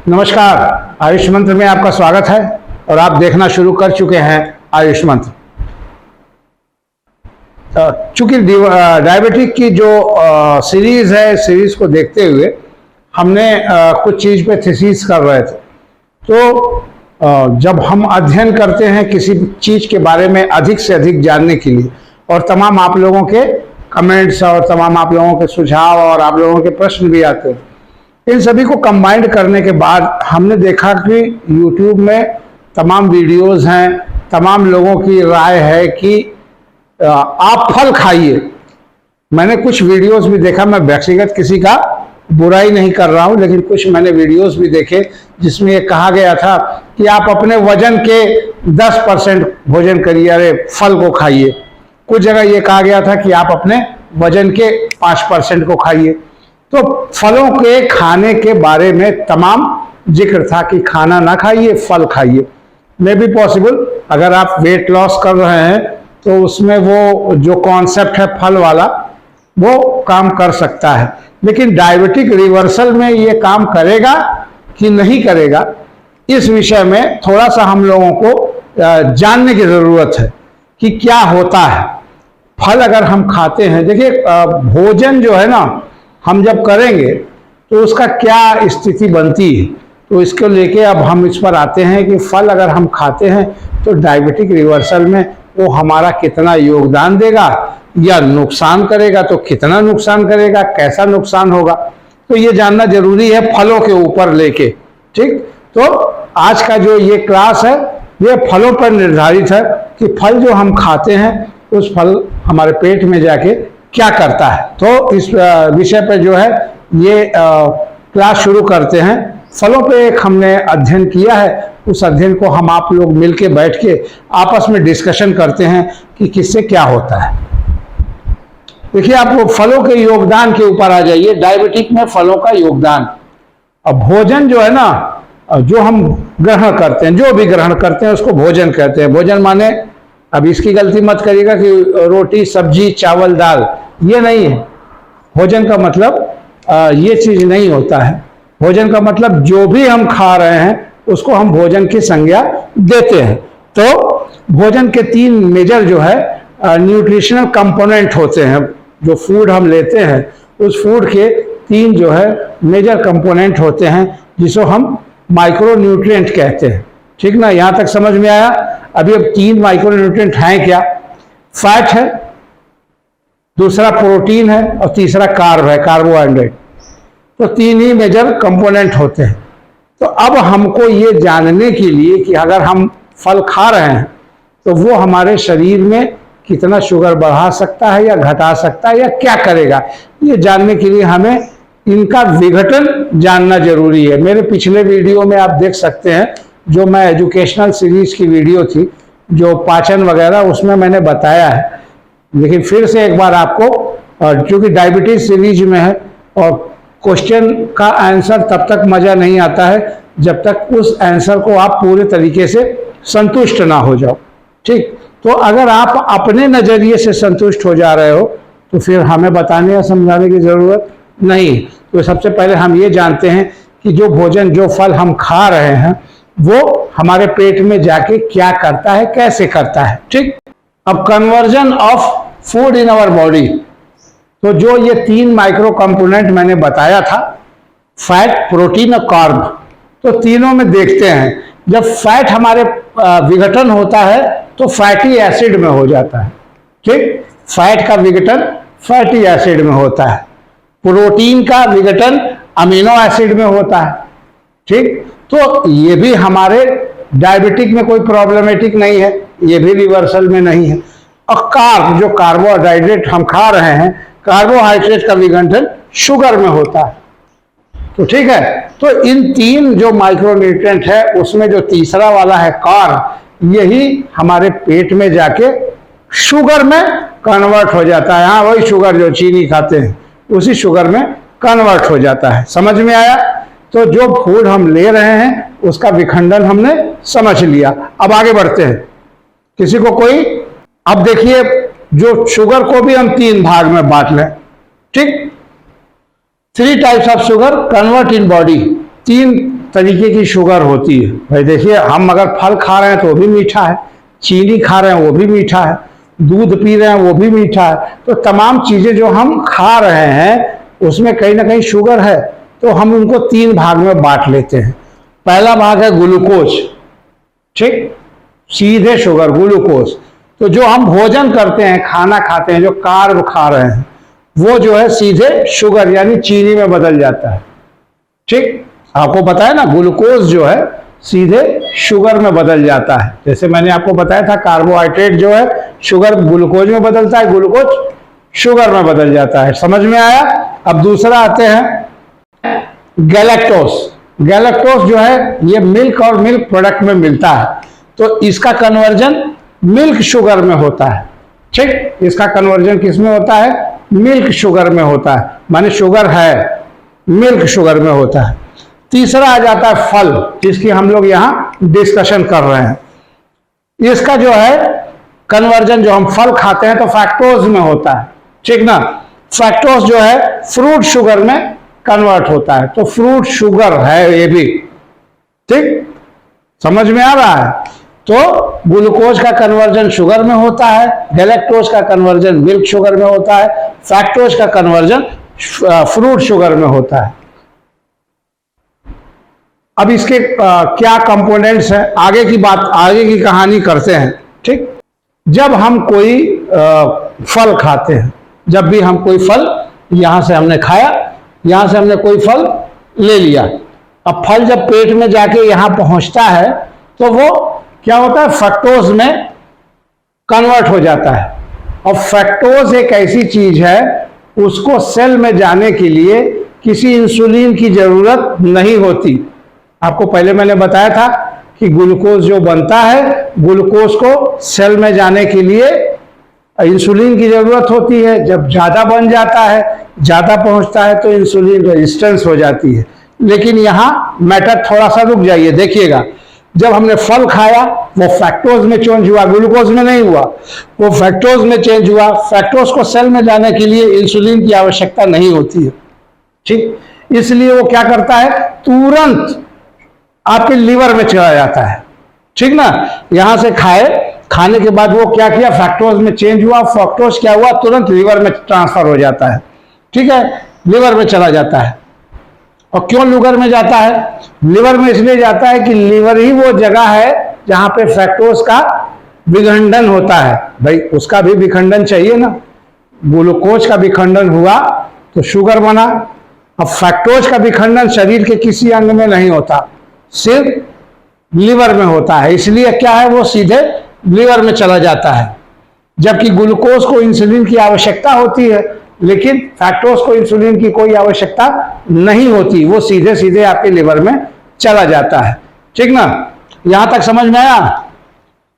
नमस्कार, आयुष मंत्र में आपका स्वागत है और आप देखना शुरू कर चुके हैं आयुष मंत्र। चूंकि डायबिटिक की जो सीरीज है, सीरीज को देखते हुए हमने कुछ चीज पे थीसिस कर रहे थे। तो जब हम अध्ययन करते हैं किसी चीज के बारे में अधिक से अधिक जानने के लिए, और तमाम आप लोगों के कमेंट्स और तमाम आप लोगों के सुझाव और आप लोगों के प्रश्न भी आते हैं, इन सभी को कंबाइंड करने के बाद हमने देखा कि YouTube में तमाम वीडियोस हैं, तमाम लोगों की राय है कि आप फल खाइए। मैंने कुछ वीडियोस भी देखा, मैं व्यक्तिगत किसी का बुराई नहीं कर रहा हूं, लेकिन कुछ मैंने वीडियोस भी देखे जिसमें ये कहा गया था कि आप अपने वजन के 10% भोजन करिए, अरे फल को खाइए। कुछ जगह ये कहा गया था कि आप अपने वजन के 5% को खाइए। तो फलों के खाने के बारे में तमाम जिक्र था कि खाना ना खाइए, फल खाइए। मे बी पॉसिबल, अगर आप वेट लॉस कर रहे हैं तो उसमें वो जो कॉन्सेप्ट है फल वाला, वो काम कर सकता है। लेकिन डायबिटिक रिवर्सल में ये काम करेगा कि नहीं करेगा, इस विषय में थोड़ा सा हम लोगों को जानने की जरूरत है कि क्या होता है। फल अगर हम खाते हैं, देखिए भोजन जो है ना, हम जब करेंगे तो उसका क्या स्थिति बनती है, तो इसको लेके अब हम इस पर आते हैं कि फल अगर हम खाते हैं तो डायबिटिक रिवर्सल में वो हमारा कितना योगदान देगा या नुकसान करेगा, तो कितना नुकसान करेगा, कैसा नुकसान होगा, तो ये जानना जरूरी है फलों के ऊपर लेके। ठीक, तो आज का जो ये क्लास है ये फलों पर निर्धारित है कि फल जो हम खाते हैं उस फल हमारे पेट में जाके क्या करता है। तो इस विषय पर जो है ये क्लास शुरू करते हैं। फलों पे एक हमने अध्ययन किया है, उस अध्ययन को हम आप लोग मिलके बैठ के आपस में डिस्कशन करते हैं कि किससे क्या होता है। देखिए, आप फलों के योगदान के ऊपर आ जाइए। डायबिटिक में फलों का योगदान। अब भोजन जो है ना, जो हम ग्रहण करते हैं, जो भी ग्रहण करते हैं उसको भोजन कहते हैं। भोजन माने, अब इसकी गलती मत करिएगा कि रोटी सब्जी चावल दाल, ये नहीं है। भोजन का मतलब ये चीज नहीं होता है। भोजन का मतलब जो भी हम खा रहे हैं उसको हम भोजन की संज्ञा देते हैं। तो भोजन के 3 मेजर जो है न्यूट्रिशनल कंपोनेंट होते हैं। जो फूड हम लेते हैं उस फूड के 3 जो है मेजर कंपोनेंट होते हैं, जिसको हम माइक्रो न्यूट्रिएंट कहते हैं। ठीक ना, यहां तक समझ में आया? अभी अब 3 माइक्रो न्यूट्रिएंट हैं क्या? फैट है, दूसरा प्रोटीन है और तीसरा कार्ब है, कार्बोहाइड्रेट। तो 3 ही मेजर कंपोनेंट होते हैं। तो अब हमको ये जानने के लिए कि अगर हम फल खा रहे हैं तो वो हमारे शरीर में कितना शुगर बढ़ा सकता है या घटा सकता है या क्या करेगा, ये जानने के लिए हमें इनका विघटन जानना जरूरी है। मेरे पिछले वीडियो में आप देख सकते हैं, जो मैं एजुकेशनल सीरीज की वीडियो थी, जो पाचन वगैरह, उसमें मैंने बताया है। लेकिन फिर से एक बार आपको, क्योंकि डायबिटीज सीरीज में है और क्वेश्चन का आंसर तब तक मजा नहीं आता है जब तक उस आंसर को आप पूरे तरीके से संतुष्ट ना हो जाओ। ठीक, तो अगर आप अपने नजरिए से संतुष्ट हो जा रहे हो तो फिर हमें बताने या समझाने की जरूरत नहीं। तो सबसे पहले हम ये जानते हैं कि जो भोजन, जो फल हम खा रहे हैं वो हमारे पेट में जाके क्या करता है, कैसे करता है। ठीक, अब conversion of food in our body, तो जो ये 3 माइक्रो कंपोनेंट मैंने बताया था, फैट, प्रोटीन और कार्ब, तो तीनों में देखते हैं जब फैट हमारे विघटन होता है तो फैटी एसिड में हो जाता है। ठीक, फैट का विघटन फैटी एसिड में होता है। प्रोटीन का विघटन अमीनो एसिड में होता है। ठीक, तो ये भी हमारे डायबिटिक में कोई प्रॉब्लमेटिक नहीं है, ये भी रिवर्सल में नहीं है। और कार्ब, जो कार्बोहाइड्रेट हम खा रहे हैं, कार्बोहाइड्रेट का विघटन शुगर में होता है। तो ठीक है, तो इन 3 जो माइक्रोन्यूट्रिएंट है उसमें जो तीसरा वाला है कार्ब, यही हमारे पेट में जाके शुगर में कन्वर्ट हो जाता है। हाँ, वही शुगर जो चीनी खाते हैं उसी शुगर में कन्वर्ट हो जाता है। समझ में आया? तो जो फूड हम ले रहे हैं उसका विखंडन हमने समझ लिया। अब आगे बढ़ते हैं। किसी को कोई, अब देखिए, जो शुगर को भी हम 3 भाग में बांट लें। ठीक, 3 types of sugar convert in body, 3 तरीके की शुगर होती है। भाई देखिए, हम अगर फल खा रहे हैं तो वो भी मीठा है, चीनी खा रहे हैं वो भी मीठा है, दूध पी रहे हैं वो भी मीठा है। तो तमाम चीजें जो हम खा रहे हैं उसमें कहीं ना कहीं शुगर है। तो हम उनको 3 भाग में बांट लेते हैं। पहला भाग है ग्लूकोज, ठीक, सीधे शुगर, ग्लूकोज। तो जो हम भोजन करते हैं, खाना खाते हैं, जो कार्ब खा रहे हैं, वो जो है सीधे शुगर यानी चीनी में बदल जाता है। ठीक, आपको पता है ना, ग्लूकोज जो है सीधे शुगर में बदल जाता है। जैसे मैंने आपको बताया था, कार्बोहाइड्रेट जो है शुगर ग्लूकोज में बदलता है, ग्लूकोज शुगर में बदल जाता है। समझ में आया? अब दूसरा आते हैं गैलेक्टोस। गैलेक्टोस जो है ये मिल्क और मिल्क प्रोडक्ट में मिलता है। तो इसका कन्वर्जन मिल्क शुगर में होता है। ठीक, इसका कन्वर्जन किस में होता है? मिल्क शुगर में होता है, माने शुगर है, मिल्क शुगर में होता है। तीसरा आ जाता है फल, जिसकी हम लोग यहां डिस्कशन कर रहे हैं। इसका जो है कन्वर्जन, जो हम फल खाते हैं तो फैक्टोज में होता है, ठीक ना। फैक्टोज जो है फ्रूट शुगर में कन्वर्ट होता है। तो फ्रूट शुगर है ये भी, ठीक, समझ में आ रहा है? तो ग्लूकोज का कन्वर्जन शुगर में होता है, गैलेक्टोज का कन्वर्जन मिल्क शुगर में होता है, फैक्टोज का कन्वर्जन फ्रूट शुगर में होता है। अब इसके क्या कंपोनेंट्स हैं, आगे की बात, आगे की कहानी करते हैं। ठीक, जब हम कोई फल खाते हैं, जब भी हम कोई फल, यहां से हमने खाया, यहां से हमने कोई फल ले लिया, अब फल जब पेट में जाके यहां पहुंचता है तो वो क्या होता है? फ्रक्टोज में कन्वर्ट हो जाता है। और फ्रक्टोज एक ऐसी चीज है, उसको सेल में जाने के लिए किसी इंसुलिन की जरूरत नहीं होती। आपको पहले मैंने बताया था कि ग्लूकोज जो बनता है, ग्लूकोज को सेल में जाने के लिए इंसुलिन की जरूरत होती है। जब ज्यादा बन जाता है, ज्यादा पहुंचता है, तो इंसुलिन रेजिस्टेंस हो जाती है। लेकिन यहां मैटर थोड़ा सा रुक जाइए, देखिएगा। जब हमने फल खाया वो फ्रक्टोज में चेंज हुआ, ग्लूकोज में नहीं हुआ, वो फ्रक्टोज में चेंज हुआ। फ्रक्टोज को सेल में जाने के लिए इंसुलिन की आवश्यकता नहीं होती है। ठीक, इसलिए वो क्या करता है? तुरंत आपके लीवर में चला जाता है। ठीक ना, यहां से खाने के बाद वो क्या किया? फ्रक्टोज में चेंज हुआ, फ्रक्टोज क्या हुआ? तुरंत लीवर में ट्रांसफर हो जाता है। ठीक है, लीवर में चला जाता है। और क्यों लीवर में जाता है? लीवर में इसलिए जाता है कि लीवर ही वो जगह है जहां पे फ्रक्टोज का विखंडन होता है। भाई उसका भी विखंडन चाहिए ना, ग्लूकोज का विखंडन हुआ तो शुगर बना। अब फ्रक्टोज का विखंडन शरीर के किसी अंग में नहीं होता, सिर्फ लीवर में होता है। इसलिए क्या है, वो सीधे लीवर में चला जाता है। जबकि ग्लूकोज को इंसुलिन की आवश्यकता होती है, लेकिन फ्रक्टोज को इंसुलिन की कोई आवश्यकता नहीं होती, वो सीधे सीधे आपके लीवर में चला जाता है। ठीक ना, यहां तक समझ में आया?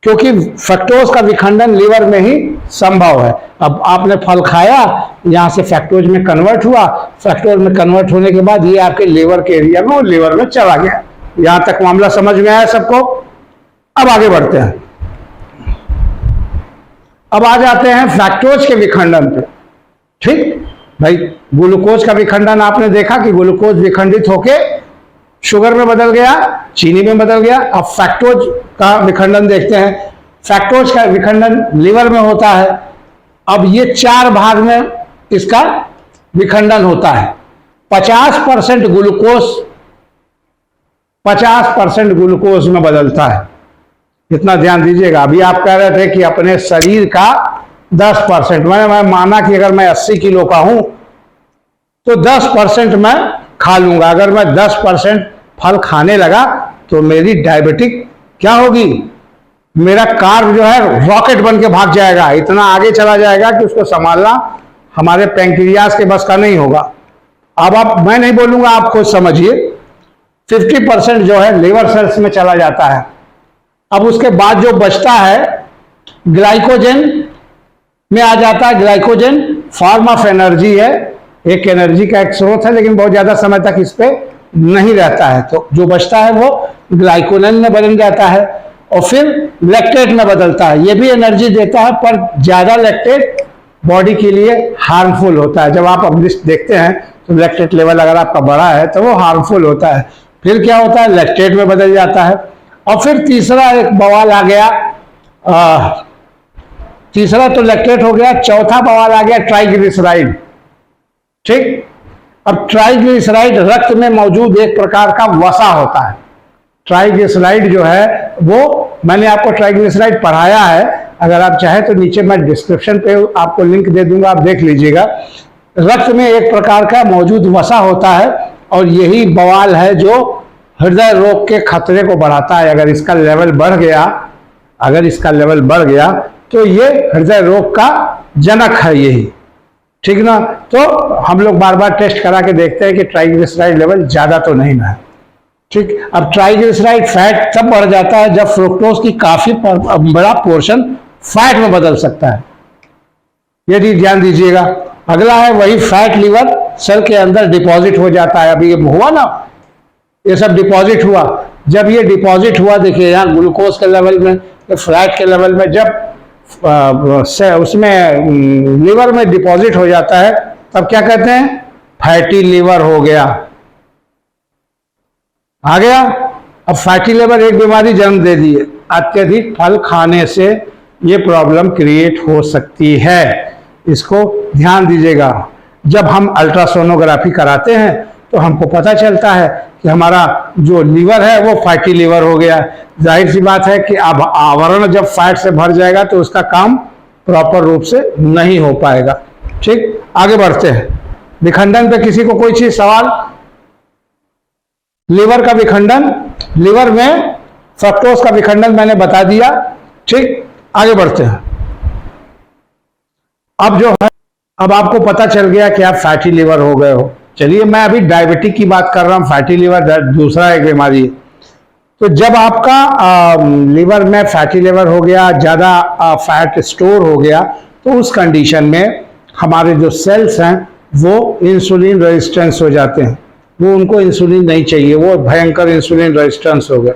क्योंकि फ्रक्टोज का विखंडन लीवर में ही संभव है। अब आपने फल खाया, यहां से फ्रक्टोज में कन्वर्ट हुआ, फ्रक्टोज में कन्वर्ट होने के बाद ये आपके लीवर के एरिया में और लीवर में चला गया। यहां तक मामला समझ में आया सबको? अब आगे बढ़ते हैं। अब आ जाते हैं फ्रक्टोज के विखंडन पे। ठीक भाई, ग्लूकोज का विखंडन आपने देखा कि ग्लूकोज विखंडित होके शुगर में बदल गया, चीनी में बदल गया। अब फ्रक्टोज का विखंडन देखते हैं। फ्रक्टोज का विखंडन लीवर में होता है। अब ये 4 भाग में इसका विखंडन होता है। 50% ग्लूकोज 50% ग्लूकोज में बदलता है। इतना ध्यान दीजिएगा। अभी आप कह रहे थे कि अपने शरीर का 10%, मैं माना कि अगर मैं 80 किलो का हूं तो 10% मैं खा लूंगा। अगर मैं 10% फल खाने लगा तो मेरी डायबिटिक क्या होगी? मेरा कार्ब जो है रॉकेट बन के भाग जाएगा, इतना आगे चला जाएगा कि उसको संभालना हमारे पैंक्रियाज के बस का नहीं होगा। अब मैं नहीं बोलूंगा, आप खुद समझिए। 50% जो है लीवर सेल्स में चला जाता है। अब उसके बाद जो बचता है ग्लाइकोजन में आ जाता है। ग्लाइकोजन फॉर्म ऑफ एनर्जी है, एक एनर्जी का एक स्रोत है, लेकिन बहुत ज्यादा समय तक इस पे नहीं रहता है। तो जो बचता है वो ग्लाइकोजन में बदल जाता है और फिर लैक्टेट में बदलता है। ये भी एनर्जी देता है, पर ज्यादा लैक्टेट बॉडी के लिए हार्मफुल होता है। जब आप अब लिस्ट देखते हैं तो लैक्टेट लेवल अगर आपका बड़ा है तो वो हार्मफुल होता है। फिर क्या होता है, लैक्टेट में बदल जाता है। और फिर तीसरा एक बवाल आ गया, तीसरा तो लैक्टेट हो गया, चौथा बवाल आ गया ट्राइग्लिसराइड। ठीक, अब ट्राइग्लिसराइड रक्त में मौजूद एक प्रकार का वसा होता है। ट्राइग्लिसराइड जो है वो, मैंने आपको ट्राइग्लिसराइड पढ़ाया है, अगर आप चाहे तो नीचे मैं डिस्क्रिप्शन पे आपको लिंक दे दूंगा, आप देख लीजिएगा। रक्त में एक प्रकार का मौजूद वसा होता है और यही बवाल है जो हृदय रोग के खतरे को बढ़ाता है। अगर इसका लेवल बढ़ गया, अगर इसका लेवल बढ़ गया तो ये हृदय रोग का जनक है यही। ठीक ना, तो हम लोग बार बार टेस्ट करा के देखते हैं कि ट्राइग्लिसराइड लेवल ज्यादा तो नहीं ना है। ठीक, अब ट्राइग्लिसराइड फैट तब बढ़ जाता है जब फ्रुक्टोज की काफी बड़ा पोर्शन फैट में बदल सकता है। यदि ध्यान दीजिएगा, अगला है वही फैट लीवर सेल के अंदर डिपॉजिट हो जाता है। अभी ये हुआ ना, ये सब डिपॉजिट हुआ। जब ये डिपॉजिट हुआ, देखिए यहाँ ग्लूकोज के लेवल में, फैट के लेवल में, जब उसमें लीवर में डिपॉजिट हो जाता है तब क्या कहते हैं, फैटी लीवर हो गया, आ गया। अब फैटी लीवर एक बीमारी जन्म दे दी है, अत्यधिक फल खाने से ये प्रॉब्लम क्रिएट हो सकती है। इसको ध्यान दीजिएगा। जब हम अल्ट्रासोनोग्राफी कराते हैं तो हमको पता चलता है कि हमारा जो लीवर है वो फैटी लीवर हो गया। जाहिर सी बात है कि अब आवरण जब फैट से भर जाएगा तो उसका काम प्रॉपर रूप से नहीं हो पाएगा। ठीक, आगे बढ़ते हैं। विखंडन पे किसी को कोई चीज सवाल? लीवर का विखंडन, लीवर में फ्रक्टोज का विखंडन मैंने बता दिया। ठीक, आगे बढ़ते हैं। अब जो है, अब आपको पता चल गया कि आप फैटी लीवर हो गए हो। चलिए, मैं अभी डायबिटिक की बात कर रहा हूं, फैटी लीवर दूसरा एक बीमारी है। तो जब आपका लीवर में फैटी लीवर हो गया, ज्यादा फैट स्टोर हो गया, तो उस कंडीशन में हमारे जो सेल्स हैं वो इंसुलिन रेजिस्टेंस हो जाते हैं। वो उनको इंसुलिन नहीं चाहिए, वो भयंकर इंसुलिन रेजिस्टेंस हो गया।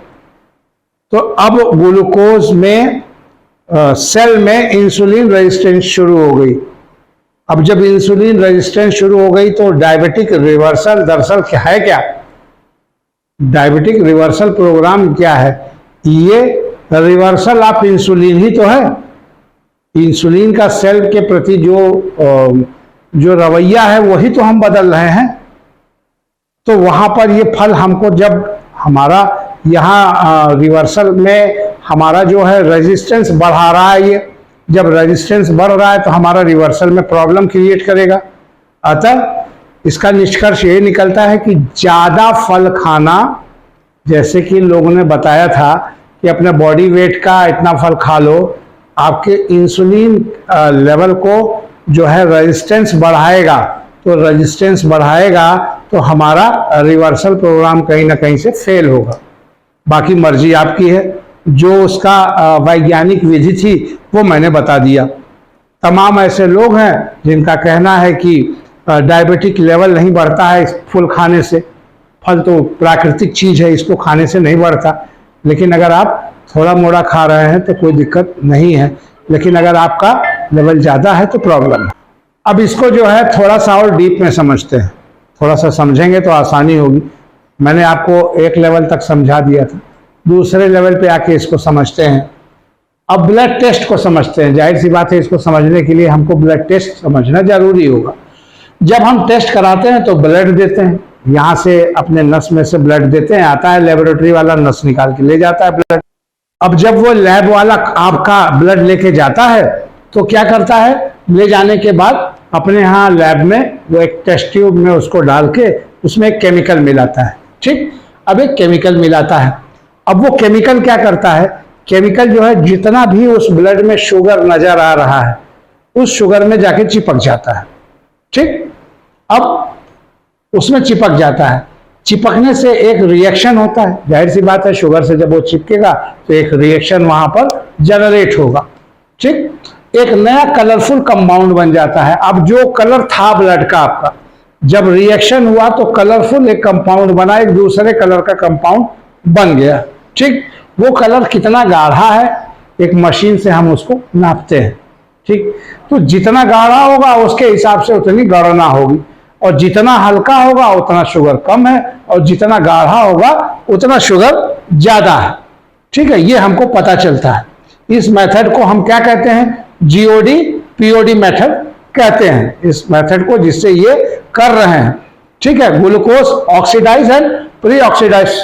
तो अब ग्लूकोज में सेल में इंसुलिन रेजिस्टेंस शुरू हो गई। अब जब इंसुलिन रेजिस्टेंस शुरू हो गई तो डायबिटिक रिवर्सल दरअसल क्या है? क्या डायबिटिक रिवर्सल प्रोग्राम क्या है? ये रिवर्सल ऑफ इंसुलिन ही तो है। इंसुलिन का सेल के प्रति जो रवैया है वही तो हम बदल रहे हैं। तो वहां पर ये फल हमको, जब हमारा यहाँ रिवर्सल में हमारा जो है रेजिस्टेंस बढ़ा रहा है, ये जब रेजिस्टेंस बढ़ रहा है तो हमारा रिवर्सल में प्रॉब्लम क्रिएट करेगा। अतः इसका निष्कर्ष ये निकलता है कि ज्यादा फल खाना, जैसे कि लोगों ने बताया था कि अपने बॉडी वेट का इतना फल खा लो, आपके इंसुलिन लेवल को जो है रेजिस्टेंस बढ़ाएगा। तो रेजिस्टेंस बढ़ाएगा तो हमारा रिवर्सल प्रोग्राम कहीं ना कहीं से फेल होगा। बाकी मर्जी आपकी है। जो उसका वैज्ञानिक विधि थी वो मैंने बता दिया। तमाम ऐसे लोग हैं जिनका कहना है कि डायबिटिक लेवल नहीं बढ़ता है फल खाने से। फल तो प्राकृतिक चीज है, इसको खाने से नहीं बढ़ता। लेकिन अगर आप थोड़ा मोड़ा खा रहे हैं तो कोई दिक्कत नहीं है, लेकिन अगर आपका लेवल ज़्यादा है तो प्रॉब्लम है। अब इसको जो है थोड़ा सा और डीप में समझते हैं। थोड़ा सा समझेंगे तो आसानी होगी। मैंने आपको एक लेवल तक समझा दिया था, दूसरे लेवल पे आके इसको समझते हैं। अब ब्लड टेस्ट को समझते हैं। जाहिर सी बात है, इसको समझने के लिए हमको ब्लड टेस्ट समझना जरूरी होगा। जब हम टेस्ट कराते हैं तो ब्लड देते हैं, यहाँ से अपने नस में से ब्लड देते हैं, आता है लेबोरेटरी वाला, नस निकाल के ले जाता है ब्लड। अब जब वो लैब वाला आपका ब्लड लेके जाता है तो क्या करता है, ले जाने के बाद अपने यहाँ लैब में वो एक टेस्ट ट्यूब में उसको डाल के उसमें एक केमिकल मिलाता है। ठीक, अब एक केमिकल मिलाता है। अब वो केमिकल क्या करता है, केमिकल जो है जितना भी उस ब्लड में शुगर नजर आ रहा है उस शुगर में जाके चिपक जाता है। ठीक, अब उसमें चिपक जाता है। चिपकने से एक रिएक्शन होता है। जाहिर सी बात है, शुगर से जब वो चिपकेगा तो एक रिएक्शन वहां पर जनरेट होगा। ठीक, एक नया कलरफुल कंपाउंड बन जाता है। अब जो कलर था ब्लड का आपका, जब रिएक्शन हुआ तो कलरफुल एक कंपाउंड बना, एक दूसरे कलर का कंपाउंड बन गया। ठीक, वो कलर कितना गाढ़ा है, एक मशीन से हम उसको नापते हैं। ठीक, तो जितना गाढ़ा होगा उसके हिसाब से उतनी गणना होगी। और जितना हल्का होगा उतना शुगर कम है, और जितना गाढ़ा होगा उतना शुगर ज्यादा है। ठीक है, ये हमको पता चलता है। इस मेथड को हम क्या कहते हैं? जीओडी पीओडी मेथड कहते हैं इस मेथड को, जिससे ये कर रहे हैं। ठीक है, glucose oxidize and pre oxidize,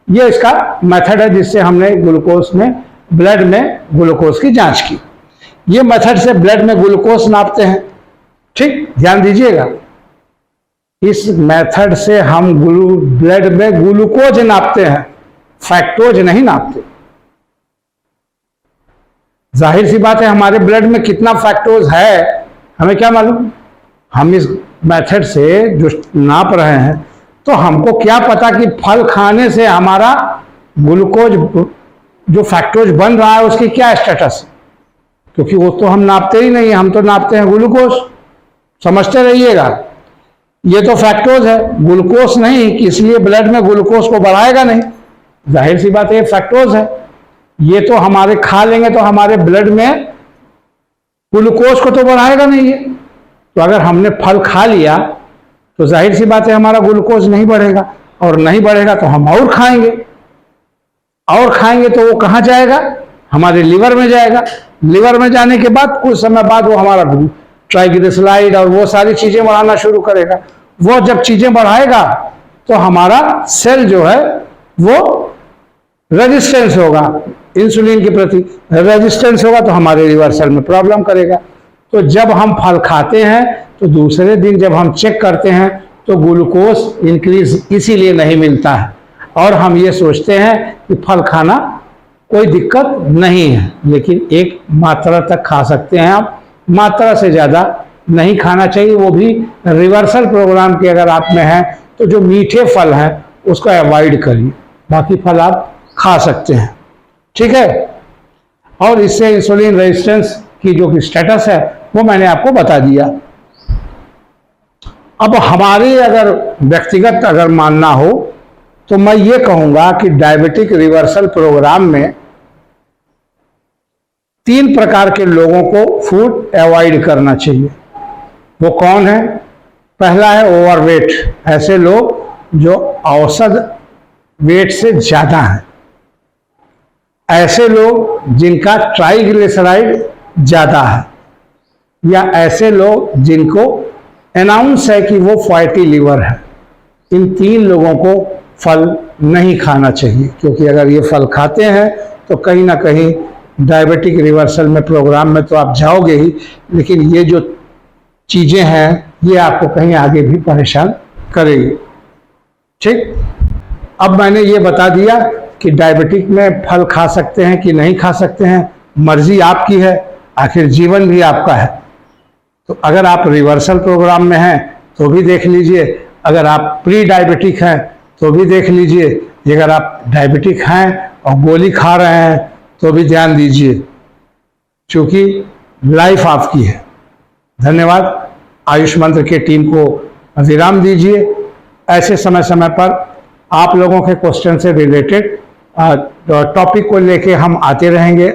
ये इसका मेथड है जिससे हमने ग्लूकोज में, ब्लड में ग्लूकोज की जांच की। ये मेथड से ब्लड में ग्लूकोज नापते हैं। ठीक, ध्यान दीजिएगा, इस मेथड से हम ब्लड में ग्लूकोज नापते हैं, फैक्टोज नहीं नापते। जाहिर सी बात है, हमारे ब्लड में कितना फैक्टोज है हमें क्या मालूम? हम इस मेथड से जो नाप रहे हैं, तो हमको क्या पता कि फल खाने से हमारा ग्लूकोज जो फैक्टोज बन रहा है उसकी क्या स्टेटस है, क्योंकि वो तो हम नापते ही नहीं, हम तो नापते हैं ग्लूकोज। समझते रहिएगा, ये तो फैक्टोज है, ग्लूकोज नहीं, कि इसलिए ब्लड में ग्लूकोज को बढ़ाएगा नहीं। जाहिर सी बात है, ये फैक्टोज है। ये तो हमारे खा लेंगे तो हमारे ब्लड में ग्लूकोज को तो बढ़ाएगा नहीं है। तो अगर हमने फल खा लिया तो जाहिर सी बात है हमारा ग्लूकोज नहीं बढ़ेगा, और नहीं बढ़ेगा तो हम और खाएंगे, और खाएंगे तो वो कहाँ जाएगा? हमारे लीवर में जाएगा। लीवर में जाने के बाद कुछ समय बाद वो हमारा ट्राइग्लिसराइड और वो सारी चीजें बढ़ाना शुरू करेगा। वो जब चीजें बढ़ाएगा तो हमारा सेल जो है वो रेजिस्टेंस होगा, इंसुलिन के प्रति रेजिस्टेंस होगा, तो हमारे लीवर सेल में प्रॉब्लम करेगा। तो जब हम फल खाते हैं तो दूसरे दिन जब हम चेक करते हैं तो ग्लूकोज इंक्रीज इसीलिए नहीं मिलता है, और हम ये सोचते हैं कि फल खाना कोई दिक्कत नहीं है, लेकिन एक मात्रा तक खा सकते हैं आप, मात्रा से ज़्यादा नहीं खाना चाहिए। वो भी रिवर्सल प्रोग्राम के अगर आप में है तो जो मीठे फल हैं उसको अवॉइड करिए, बाकी फल आप खा सकते हैं। ठीक है, और इससे इंसुलिन रेजिस्टेंस की जो स्टेटस है वो मैंने आपको बता दिया। अब हमारे अगर व्यक्तिगत अगर मानना हो तो मैं ये कहूँगा कि डायबिटिक रिवर्सल प्रोग्राम में 3 प्रकार के लोगों को फूड अवॉइड करना चाहिए। वो कौन है? पहला है ओवरवेट, ऐसे लोग जो औसत वेट से ज़्यादा हैं, ऐसे लोग जिनका ट्राइग्लिसराइड ज़्यादा है, या ऐसे लोग जिनको अनाउंस है कि वो फैटी लीवर है। इन 3 लोगों को फल नहीं खाना चाहिए, क्योंकि अगर ये फल खाते हैं तो कहीं ना कहीं डायबिटिक रिवर्सल में प्रोग्राम में तो आप जाओगे ही, लेकिन ये जो चीज़ें हैं ये आपको कहीं आगे भी परेशान करेगी। ठीक, अब मैंने ये बता दिया कि डायबिटिक में फल खा सकते हैं कि नहीं खा सकते हैं, मर्जी आपकी है, आखिर जीवन भी आपका है। तो अगर आप रिवर्सल प्रोग्राम में हैं तो भी देख लीजिए, अगर आप प्री डायबिटिक हैं तो भी देख लीजिए, अगर आप डायबिटिक हैं और गोली खा रहे हैं तो भी ध्यान दीजिए, क्योंकि लाइफ आपकी है। धन्यवाद। आयुष मंत्र के टीम को विराम दीजिए। ऐसे समय समय पर आप लोगों के क्वेश्चन से रिलेटेड टॉपिक को लेके हम आते रहेंगे।